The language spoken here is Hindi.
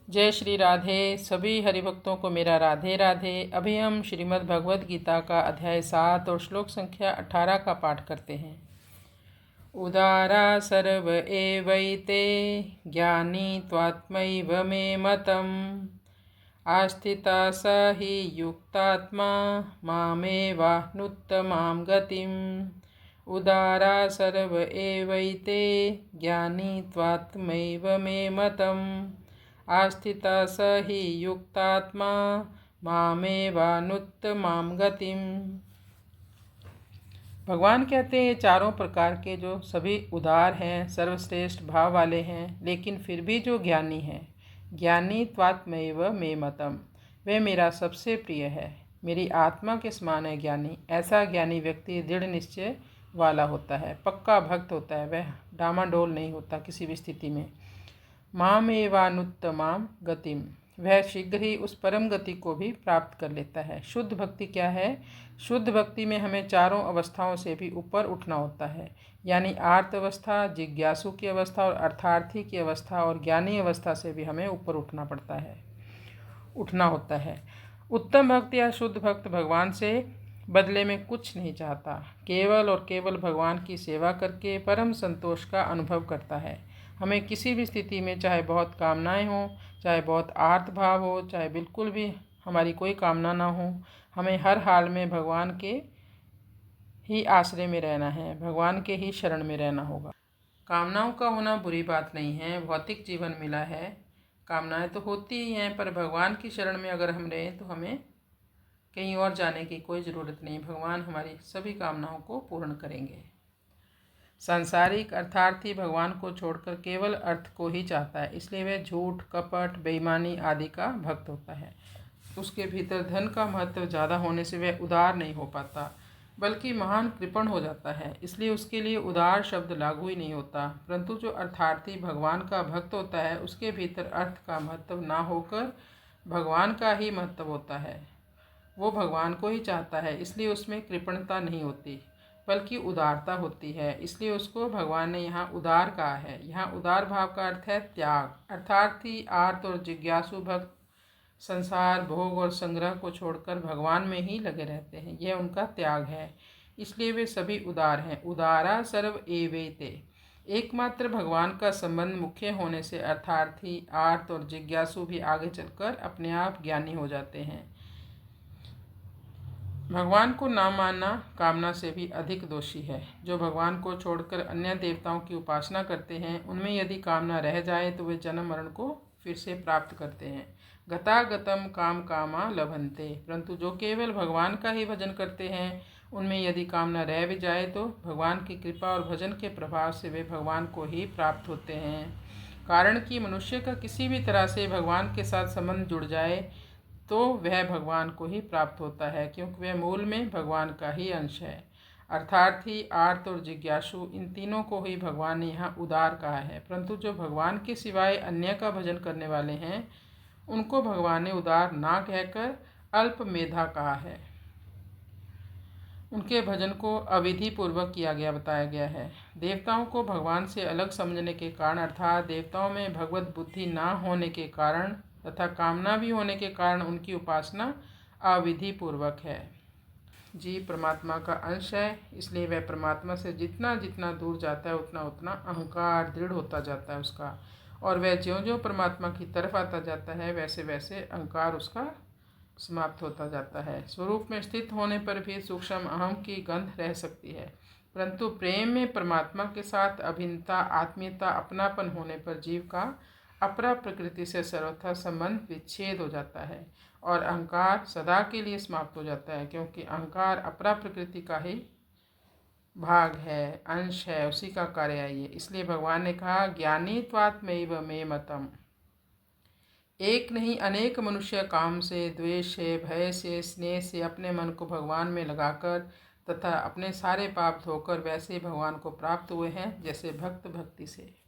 जय श्री राधे। सभी हरिभक्तों को मेरा राधे राधे। अभी हम श्रीमद् भगवद गीता का अध्याय 7 और श्लोक संख्या 18 का पाठ करते हैं। उदारा सर्व एवैते ज्ञानी त्वात्मैव मे मतम् आस्थिता स हि युक्तात्मा मामेवाह्नुत्तमां गतिम्। उदारा सर्व एवैते ज्ञानी त्वात्मैव मे मतम् आस्थिता स हि युक्तात्मा मामेवानुत्तमां गतिम्। भगवान कहते हैं चारों प्रकार के जो सभी उदार हैं, सर्वश्रेष्ठ भाव वाले हैं, लेकिन फिर भी जो ज्ञानी हैं, ज्ञानी त्वात्मैव मे मतम्, वह मेरा सबसे प्रिय है, मेरी आत्मा के समान है ज्ञानी। ऐसा ज्ञानी व्यक्ति दृढ़ निश्चय वाला होता है, पक्का भक्त होता है, वह डामाडोल नहीं होता किसी भी स्थिति में। मामेवानुत्तमां गतिम, वह शीघ्र ही उस परम गति को भी प्राप्त कर लेता है। शुद्ध भक्ति क्या है? शुद्ध भक्ति में हमें चारों अवस्थाओं से भी ऊपर उठना होता है, यानी आर्त अवस्था, जिज्ञासु की अवस्था और अर्थार्थी की अवस्था और ज्ञानी अवस्था से भी हमें ऊपर उठना होता है। उत्तम भक्त या शुद्ध भक्त भगवान से बदले में कुछ नहीं चाहता, केवल और केवल भगवान की सेवा करके परम संतोष का अनुभव करता है। हमें किसी भी स्थिति में, चाहे बहुत कामनाएं हों, चाहे बहुत आर्त भाव हो, चाहे बिल्कुल भी हमारी कोई कामना ना हो, हमें हर हाल में भगवान के ही आश्रय में रहना है, भगवान के ही शरण में रहना होगा। कामनाओं का होना बुरी बात नहीं है, भौतिक जीवन मिला है, कामनाएं तो होती ही हैं, पर भगवान की शरण में अगर हम रहें तो हमें कहीं और जाने की कोई ज़रूरत नहीं। भगवान हमारी सभी कामनाओं को पूर्ण करेंगे। सांसारिक अर्थार्थी भगवान को छोड़कर केवल अर्थ को ही चाहता है, इसलिए वह झूठ, कपट, बेईमानी आदि का भक्त होता है। उसके भीतर धन का महत्व ज़्यादा होने से वह उदार नहीं हो पाता, बल्कि महान कृपण हो जाता है, इसलिए उसके लिए उदार शब्द लागू ही नहीं होता। परंतु जो अर्थार्थी भगवान का भक्त होता है, उसके भीतर अर्थ का महत्व ना होकर भगवान का ही महत्व होता है। वो भगवान को ही चाहता है, इसलिए उसमें कृपणता नहीं होती, बल्कि उदारता होती है, इसलिए उसको भगवान ने यहाँ उदार कहा है। यहाँ उदार भाव का अर्थ है त्याग। अर्थार्थी, आर्त और जिज्ञासु भक्त संसार, भोग और संग्रह को छोड़कर भगवान में ही लगे रहते हैं, यह उनका त्याग है, इसलिए वे सभी उदार हैं। उदारा सर्व एवैते, एकमात्र भगवान का संबंध मुख्य होने से अर्थार्थी, आर्त और जिज्ञासु भी आगे चलकर अपने आप ज्ञानी हो जाते हैं। भगवान को ना मानना कामना से भी अधिक दोषी है। जो भगवान को छोड़कर अन्य देवताओं की उपासना करते हैं, उनमें यदि कामना रह जाए तो वे जन्म मरण को फिर से प्राप्त करते हैं। गतागतम काम कामा लभन्ते, परंतु जो केवल भगवान का ही भजन करते हैं, उनमें यदि कामना रह भी जाए तो भगवान की कृपा और भजन के प्रभाव से वे भगवान को ही प्राप्त होते हैं। कारण कि मनुष्य का किसी भी तरह से भगवान के साथ संबंध जुड़ जाए तो वह भगवान को ही प्राप्त होता है, क्योंकि वह मूल में भगवान का ही अंश है। अर्थार्थी, आर्त और जिज्ञासु, इन तीनों को ही भगवान ने यहाँ उदार कहा है। परंतु जो भगवान के सिवाय अन्य का भजन करने वाले हैं, उनको भगवान ने उदार ना कहकर अल्प मेधा कहा है। उनके भजन को अविधि पूर्वक किया गया बताया गया है। देवताओं को भगवान से अलग समझने के कारण, अर्थात देवताओं में भगवत बुद्धि ना होने के कारण तथा कामना भी होने के कारण उनकी उपासना अविधि पूर्वक है। जीव परमात्मा का अंश है, इसलिए वह परमात्मा से जितना जितना दूर जाता है उतना उतना अहंकार दृढ़ होता जाता है उसका, और वह ज्यों ज्यों परमात्मा की तरफ आता जाता है वैसे वैसे अहंकार उसका समाप्त होता जाता है। स्वरूप में स्थित होने पर भी सूक्ष्म अहम की गंध रह सकती है, परंतु प्रेम में परमात्मा के साथ अभिन्नता, आत्मीयता, अपनापन होने पर जीव का अपरा प्रकृति से सर्वथा संबंध विच्छेद हो जाता है और अहंकार सदा के लिए समाप्त हो जाता है, क्योंकि अहंकार अपरा प्रकृति का ही भाग है, अंश है, उसी का कार्य है ये। इसलिए भगवान ने कहा ज्ञानी त्वात्मैव मे मतम्। एक नहीं अनेक मनुष्य काम से, द्वेष से, भय से, स्नेह से अपने मन को भगवान में लगाकर तथा अपने सारे पाप धोकर वैसे भगवान को प्राप्त हुए हैं जैसे भक्त भक्ति से।